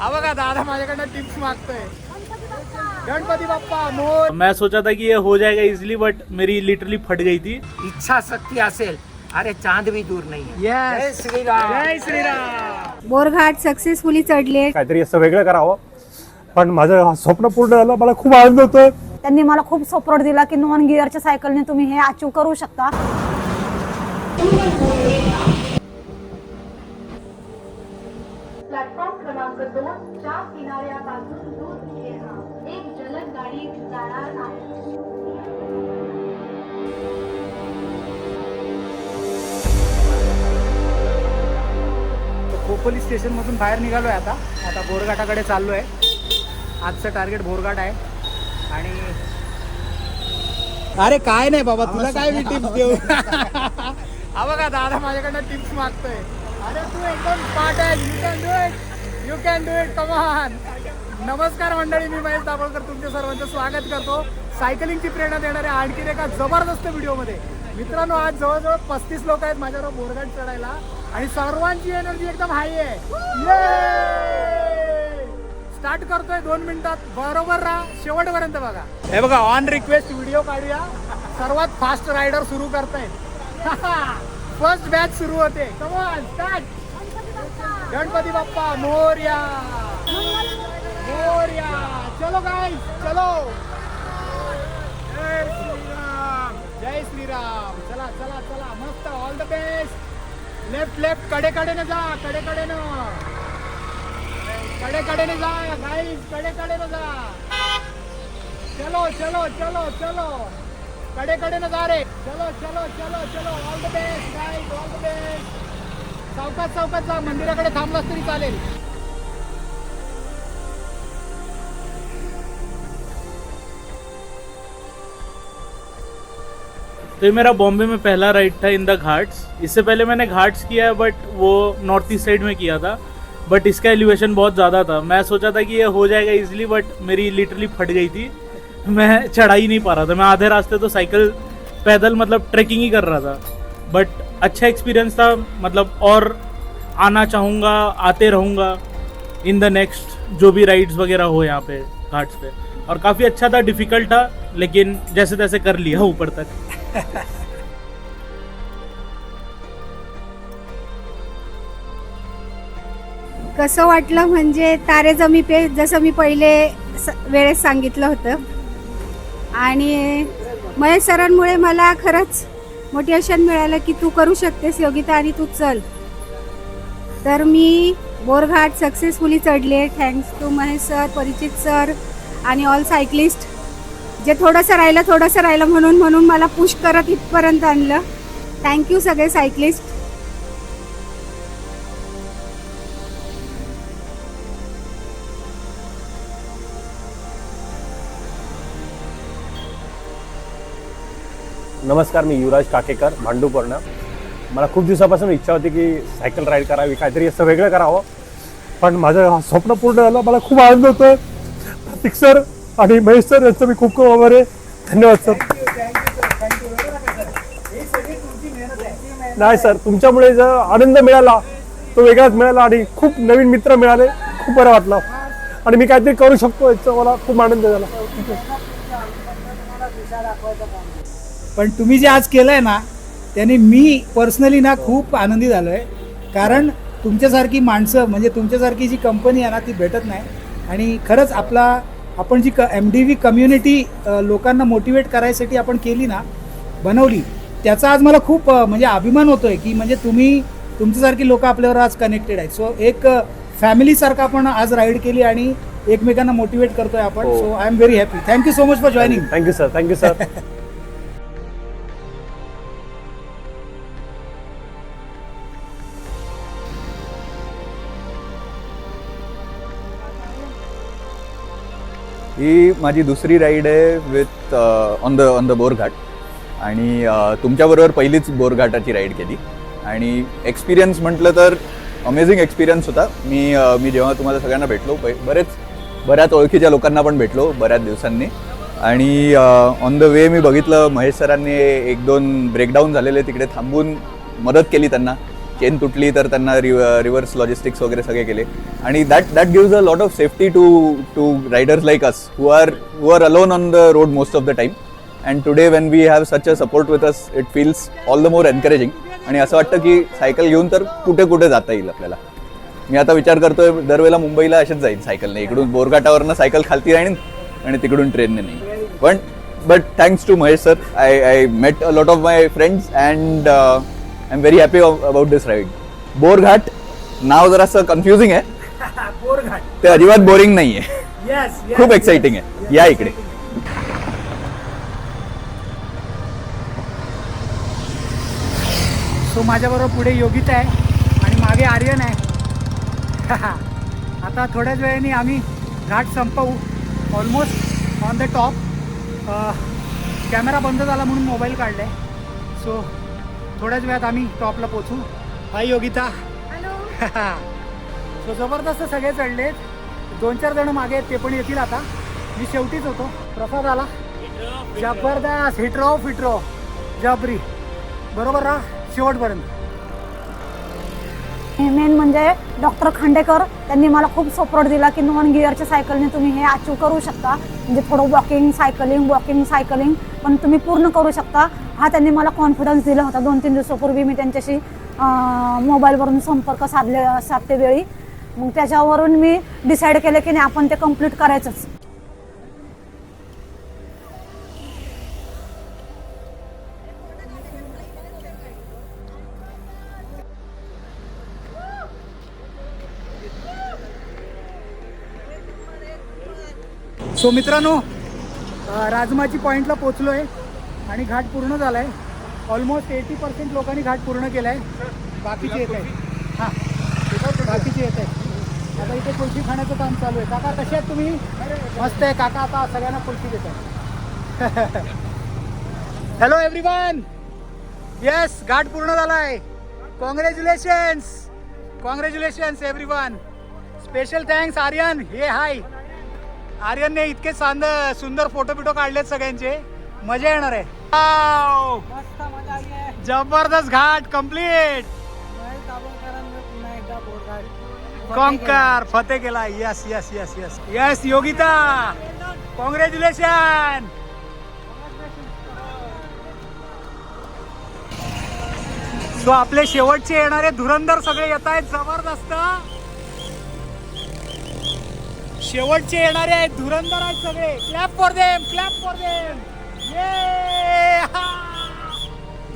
हा बघा दादा माझ्याकडनं टिप्स मागतोय। गणपति बप्पा मोर। मैं सोचा था कि ये हो जाएगा इजीली, बट मेरी लिटरली फट गई थी। इच्छा शक्ती असेल, अरे चांद भी दूर नाही है। जय श्रीराम, जय श्रीराम। बोरघाट सक्सेसफुली चढले। काहीतरी असं वेगळं करावं, पण माझं स्वप्न पूर्ण झालं, मला खूप आनंद होतोय। त्यांनी मला खूप सपोर्ट दिला की नॉन गिअरच्या सायकलने तुम्ही हे अचीव करू शकता। प्लॅटफॉर्म क्रमांक 2 च्या किनाऱ्यापासून दूर एक जलद गाडी जाणार आहे। खोपोली स्टेशन मधून बाहेर निघालोय आता बोरघाटाकडे चाललोय। आजचं टार्गेट बोरघाट आहे आणि अरे काय नाही बाबा, तुला काय मी टिप्स देऊ। हा बघा दादा माझ्याकडनं टिप्स मागतोय। अरे तू एकदम स्मार्ट आहे, you can do it come on. नमस्कार मंडळी, मी महेश दाभोळकर तुमच्या सर्वांचं स्वागत करतो सायकलिंगची प्रेरणा देणाऱ्या आणखीन एका जबरदस्त व्हिडिओमध्ये। मित्रांनो, आज जवळजवळ 35 लोक आहेत माझ्याबरोबर बोरघाट चढायला आणि सर्वांची एनर्जी एकदम हाय आहे। स्टार्ट करतोय 2 मिनिटात, बरोबर राहा शेवटपर्यंत बघा। हे बघा, ऑन रिक्वेस्ट व्हिडिओ काढूया। सर्वात फास्ट रायडर सुरू करतायत। फर्स्ट बॅच सुरू होते। Come on start. Ganpati Bappa Morya, Morya. चलो गाइस चलो। जय श्रीराम, जय श्रीराम। चला चला चला, मस्त, all the best. Left left, कडे कडे न जा, कडे कडे न, कडे कडे न जा गाइस, कडे कडे न जा। चलो चलो चलो चलो, कडे कडे न जा रे। चलो चलो चलो चलो, all the best guys, all the best. चौकात चौकात जा, मंदिराकडे थांबलास तरी चालेल। तो ये मेरा बॉम्बे में पहला राइड था इन द घाट्स। इससे पहले मैंने घाट्स किया है, बट वो नॉर्थ ईस्ट साइड में किया था, बट इसका एलिवेशन बहुत ज़्यादा था। मैं सोचा था कि ये हो जाएगा इजीली, बट मेरी लिटरली फट गई थी। मैं चढ़ा ही नहीं पा रहा था। मैं आधे रास्ते तो साइकिल पैदल मतलब ट्रैकिंग ही कर रहा था। बट अच्छा एक्सपीरियंस था, मतलब और आना चाहूँगा, आते रहूँगा इन द नेक्स्ट जो भी राइड्स वगैरह हो यहाँ पे घाट्स पे। और काफ़ी अच्छा था, डिफ़िकल्ट था, लेकिन जैसे तैसे कर लिया ऊपर तक। कसं वाटलं म्हणजे तारे जमी पे, जसं मी पहिले वेळेस सांगितलं होतं। आणि महेश सरांमुळे मला खरंच मोटिवेशन मिळालं की तू करू शकतेस योगिता आणि तू चल। तर मी बोरघाट सक्सेसफुली चढले, थँक्स टू महेश सर, परिचित सर आणि ऑल सायकलिस्ट, जे थोडंसं राहिलं म्हणून मला पुश करत इथपर्यंत आणलं। थँक्यू सगळे सायकलिस्ट। नमस्कार, मी युवराज काकेकर, भांडूपर्ण। मला खूप दिवसापासून इच्छा होती की सायकल राईड करावी, काहीतरी असं वेगळं करावं, पण माझं स्वप्न पूर्ण झालं, मला खूप आनंद होतोय। प्रतीक सर आणि महेश सर यांचं मी खूप खूप आभार आहे। धन्यवाद सर। नाही सर, तुमच्यामुळे जो आनंद मिळाला तो वेगळाच मिळाला आणि खूप नवीन मित्र मिळाले, खूप बरं वाटलं आणि मी काहीतरी करू शकतो याचा मला खूप आनंद झाला। पण तुम्ही जे आज केलंय ना, त्याने मी पर्सनली ना खूप आनंदी झालोय। कारण तुमच्यासारखी माणसं, म्हणजे तुमच्यासारखी जी कंपनी आहे ना, ती भेटत नाही। आणि खरंच आपण जी MDV कम्युनिटी लोकांना मोटिवेट करायसाठी आपण केली ना, बनवली, त्याचा आज मला खूप म्हणजे अभिमान होतोय की म्हणजे तुमच्यासारखी लोक आपल्यावर आज कनेक्टेड आहेत। सो एक फॅमिलीसारखं आपण आज राईड केली आणि एकमेकांना मोटिवेट करतोय आपण। So I am very happy. Thank you so much for joining. Thank you sir, thank you sir. ही माझी दुसरी राईड आहे विथ ऑन द बोरघाट आणि तुमच्याबरोबर पहिलीच बोरघाटाची राईड केली आणि एक्सपिरियन्स म्हटलं तर अमेझिंग एक्सपिरियन्स होता। मी जेव्हा तुम्हाला सगळ्यांना भेटलो, बऱ्याच ओळखीच्या लोकांना पण भेटलो बऱ्याच दिवसांनी आणि ऑन द वे मी बघितलं महेश सरांनी 1-2 ब्रेकडाऊन झालेले तिकडे थांबून मदत केली त्यांना चेन तुटली तर त्यांना रिव्हर्स लॉजिस्टिक्स वगैरे सगळे केले आणि that gives a lot of safety to riders like us who are alone on the road most of the time. And today when we have such a support with us it feels all the more encouraging. आणि असं वाटतं की cycle घेऊन तर कुठे कुठे जाता येईल आपल्याला. मी आता विचार करतोय दरवेळेला मुंबईला असेच जाईल सायकलने, इकडून बोरघाटावरनं सायकल खालती राहीन आणि तिकडून ट्रेनने नाही. पण but thanks to Mahesh sir, I met a lot of my friends and I am very happy about this ride. Borghat नाव जरासं कन्फ्युजिंग आहे, बोरघाट. ते अजिबात बोरिंग नाही आहे, येस, खूप एक्साइटिंग आहे. या इकडे. सो माझ्याबरोबर पुढे योगिता आहे आणि मागे आर्यन आहे. आता थोड्याच वेळाने आम्ही घाट संपवू, almost on the top. Camera बंद झाला म्हणून मोबाईल काढला आहे. सो थोड्याच वेळात आम्ही टॉपला पोचू. हाय योगिता. सो जबरदस्त सगळे चढलेत, 2-4 जण मागे आहेत, ते पण येतील आता. मी शेवटीच होतो. प्रसाद आला, जबरदस्त. हिट्रो जबरी, बरोबर राहा शेवटपर्यंत. मेन म्हणजे डॉक्टर खांडेकर त्यांनी मला खूप सपोर्ट दिला की नॉन गिअरच्या सायकलने तुम्ही हे अचीव करू शकता. म्हणजे थोडं वॉकिंग सायकलिंग पण तुम्ही पूर्ण करू शकता. हा त्यांनी मला कॉन्फिडन्स दिला होता. 2-3 दिवसापूर्वी मी त्यांच्याशी मोबाईलवरून संपर्क साधते वेळी मग त्याच्यावरून मी डिसाईड केलं की नाही आपण ते कम्प्लीट करायचंच. सो मित्रांनो, राजमाची पॉईंटला पोचलो आहे आणि घाट पूर्ण झाला आहे. ऑलमोस्ट 80% लोकांनी घाट पूर्ण केला आहे. बाकीचे येत आहे. हां, बाकीचे येत आहे. आता इथे कुल्फी खाण्याचं काम चालू आहे. काका कसे आहेत तुम्ही? मस्त आहे काका. आता सगळ्यांना कुल्फी देत आहे. Hello everyone. येस, घाट पूर्ण झाला आहे. Congratulations everyone. Special thanks Aryan. हे हाय आर्यनने इतके सुंदर फोटो बिटो काढलेत सगळ्यांचे. मजा येणार आहे. जबरदस्त घाट कम्प्लीट. कॉन्कर फतेह केला. Yes yes yes yes yes Yogita, congratulation. So आपले शेवटचे येणारे धुरंधर सगळे येत आहेत. जबरदस्त शेवटचे येणारे आहेत, धुरंधर आहेत सगळे. Clap for them.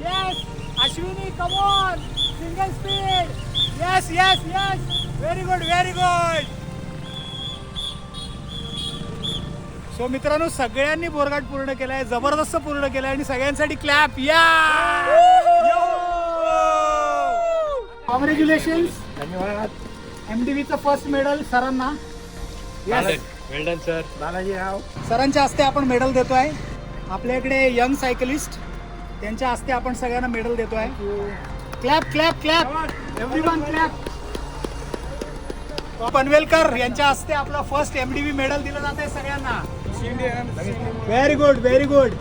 Yes Ashwini, come on, single speed. Yes very good. So मित्रांनो, सगळ्यांनी बोरघाट पूर्ण केलाय, जबरदस्त पूर्ण केलाय आणि सगळ्यांसाठी क्लॅप. या कॉंग्रॅच्युलेशन्स. धन्यवाद. MDVचं फर्स्ट मेडल सरांना. Well done sir. बालाजी राव सरांच्या हस्ते आपण मेडल देतोय. आपल्या इकडे यंग सायकलिस्ट, त्यांच्या हस्ते आपण सगळ्यांना मेडल देतोय. Clap everyone clap. पनवेलकर यांच्या हस्ते आपला फर्स्ट MDV मेडल दिलं जात आहे सगळ्यांना. Very good.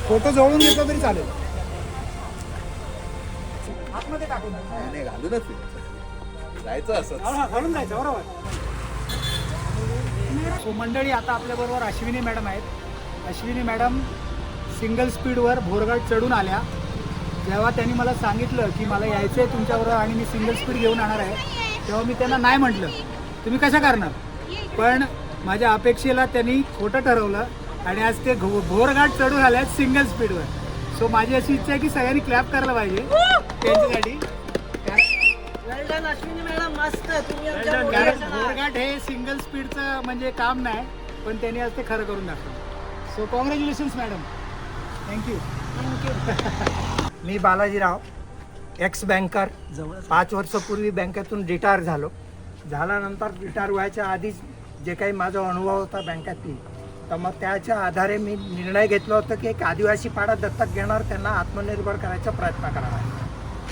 फोटो जवळून घेतला तरी चालेल. आतमध्ये टाकून घालूनच जायचं असं घालून जायचं बरोबर. सो मंडळी, आता आपल्याबरोबर अश्विनी मॅडम आहेत. अश्विनी मॅडम सिंगल स्पीडवर भोरघाट चढून आल्या. जेव्हा त्यांनी मला सांगितलं की मला यायचं आहे तुमच्याबरोबर आणि मी सिंगल स्पीड घेऊन आणणार आहे, तेव्हा मी त्यांना नाही म्हटलं. तुम्ही कसं करणार? पण माझ्या अपेक्षेला त्यांनी खोटं ठरवलं आणि आज ते भोरघाट चढून आले आहेत सिंगल स्पीडवर. सो माझी अशी इच्छा आहे की सगळ्यांनी क्लॅप करायला पाहिजे त्यांच्यासाठी. कारण भोरघाट हे सिंगल स्पीडचं म्हणजे काम नाही, पण त्यांनी आज ते खरं करून दाखवलं. So congratulations madam. थँक्यू. मी बालाजीराव, एक्स बँकर. 5 वर्षापूर्वी बँकेतून रिटायर झाल्यानंतर रिटायर व्हायच्या आधीच जे काही माझा अनुभव होता बँकेतली, तर मग त्याच्या आधारे मी निर्णय घेतला होता की एक आदिवासी पाडा दत्तक घेणार, त्यांना आत्मनिर्भर करायचा प्रयत्न करावा.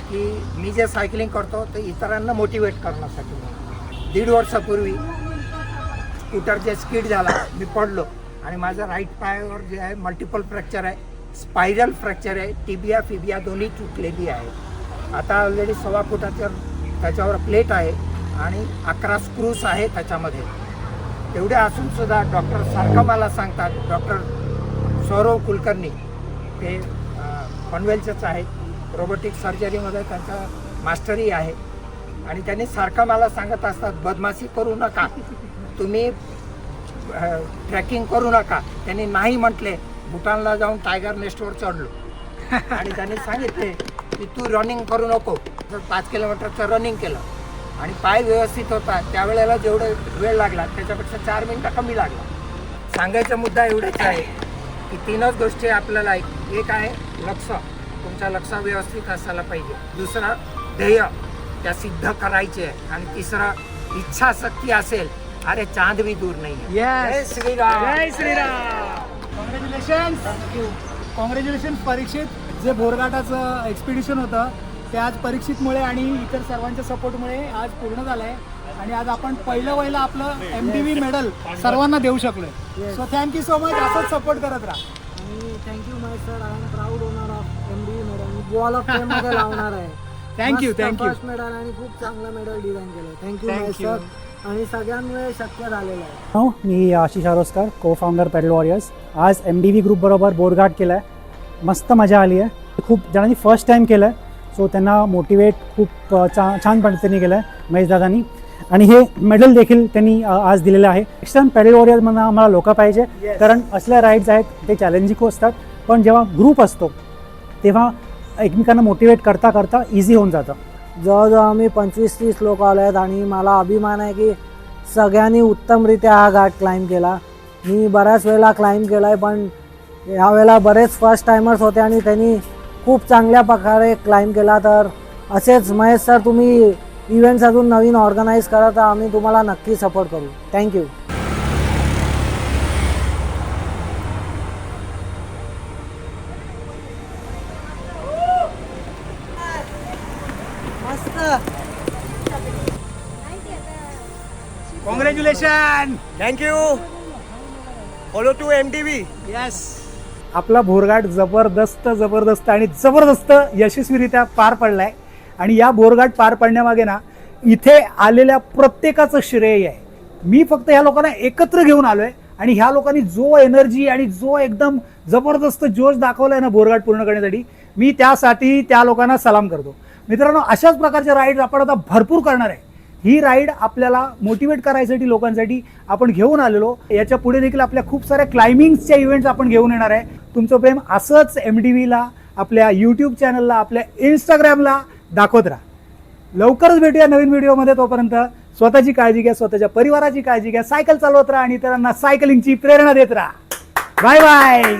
की मी जे सायकलिंग करतो ते इतरांना मोटिवेट करण्यासाठी. 1.5 वर्षापूर्वी स्कूटरचे स्किड झाला, मी पडलो आणि माझ्या राईट पायावर जे आहे मल्टिपल फ्रॅक्चर आहे, स्पायरल फ्रॅक्चर आहे, टिबिया फिबिया दोन्ही तुटलेली आहे. आता ऑलरेडी 1.25 फुटाच्या त्याच्यावर प्लेट आहे आणि 11 स्क्रूज आहे त्याच्यामध्ये. एवढे असून सुद्धा डॉक्टर सारखं मला सांगतात, डॉक्टर सौरव कुलकर्णी ते पनवेलचेच आहेत, रोबोटिक सर्जरीमध्ये त्यांचा मास्टरी आहे आणि त्यांनी सारखं मला सांगत असतात बदमाशी करू नका, तुम्ही ट्रॅकिंग करू नका. त्यांनी नाही म्हटले, भूटानला जाऊन टायगर नेस्टवर चढलो आणि त्यांनी सांगितले की तू रनिंग करू नको. तर 5 किलोमीटरचं रनिंग केलं आणि पाय व्यवस्थित होता. त्यावेळेला जेवढं वेळ लागला त्याच्यापेक्षा 4 मिनटं कमी लागला. सांगायचा मुद्दा एवढेच आहे की 3च गोष्टी आपल्याला, एक आहे लक्ष, तुमचं लक्ष व्यवस्थित असायला पाहिजे. दुसरं ध्येय, त्या सिद्ध करायचे आहे. आणि तिसरं इच्छाशक्ती असेल, अरे चांद भी दूर नाही आहे. जय श्रीराम. जय श्रीराम. कॉंग्रॅच्युलेशन परीक्षित. जे बोरघाटाचं एक्सपिडिशन होतं ते आज परीक्षितमुळे आणि इतर सर्वांच्या सपोर्टमुळे आज पूर्ण झालं आहे आणि आज आपण पहिलं आपलं MDV मेडल सर्वांना देऊ शकलोय. So thank you so much. असंच सपोर्ट करत राहा. आणि thank you my sir, I am proud owner of MDV medal. Wall of fame मध्ये लावणार आहे. थँक्यू. फर्स्ट मेडल आणि खूप चांगलं मेडल डिझाईन केलं. Thank you my sir. आणि सगळ्यांमुळे शक्य झालेलं आहे. मी Ashish Aroskar, cofounder pedal warriors. आज MDV ग्रुप बरोबर बोरघाट केला आहे. मस्त मजा आली आहे. खूप जणांनी फर्स्ट टाईम केलं आहे, सो त्यांना मोटिवेट खूप छान पद्धतीने केलं आहे महेशदादांनी. आणि हे मेडल देखील त्यांनी आज दिलेलं आहे. नेक्स्ट टाइम पेडल वॉरियर्स म्हणून आम्हाला लोक पाहिजे, कारण असल्या राईड्स आहेत ते चॅलेंजिंग असतात, पण जेव्हा ग्रुप असतो तेव्हा एकमेकांना मोटिवेट करता करता इझी होऊन जातं. जवळजवळ आम्ही 25-30 लोक आलो आहेत आणि मला अभिमान आहे की सगळ्यांनी उत्तमरित्या हा घाट क्लाइंब केला. मी बऱ्याच वेळेला क्लाइंब केला आहे, पण यावेळेला बरेच फर्स्ट टायमर्स होते आणि त्यांनी खूप चांगल्या प्रकारे क्लाइंब केला. तर असेच महेश सर, तुम्ही इव्हेंट्स अजून नवीन ऑर्गनाईज करा तर आम्ही तुम्हाला नक्की सपोर्ट करू. Thank you. Congratulation. Thank you. Follow to MDV. Yes. आपला बोरघाट जबरदस्त आणि जबरदस्त यशस्वीरित्या पार पडलाय. आणि या बोरघाट पार पडण्यामागे ना इथे आलेल्या प्रत्येकाचं श्रेय आहे. मी फक्त ह्या लोकांना एकत्र घेऊन आलोय आणि ह्या लोकांनी जो एनर्जी आणि जो एकदम जबरदस्त जोश दाखवलाय ना बोरघाट पूर्ण करण्यासाठी, मी त्यासाठी त्या लोकांना सलाम करतो. मित्रांनो, अशाच प्रकारच्या राईड आपण आता भरपूर करणार आहे. ही राईड आपल्याला मोटिवेट करायसाठी लोकांसाठी आपण घेऊन आलेलो. याच्या पुढे देखील आपल्या खूप साऱ्या क्लाइम्बिंगच्या इव्हेंट्स आपण घेऊन येणार आहे. तुमचं प्रेम असंच MDVला, आपल्या YouTube चॅनलला, आपल्या Instagramला दाखवत राहा. लवकरच भेटूया नवीन व्हिडिओमध्ये. तोपर्यंत स्वतःची काळजी घ्या, स्वतःच्या परिवाराची काळजी घ्या, सायकल चालवत राहा आणि इतरांना सायकलिंगची प्रेरणा देत राहा. Bye bye.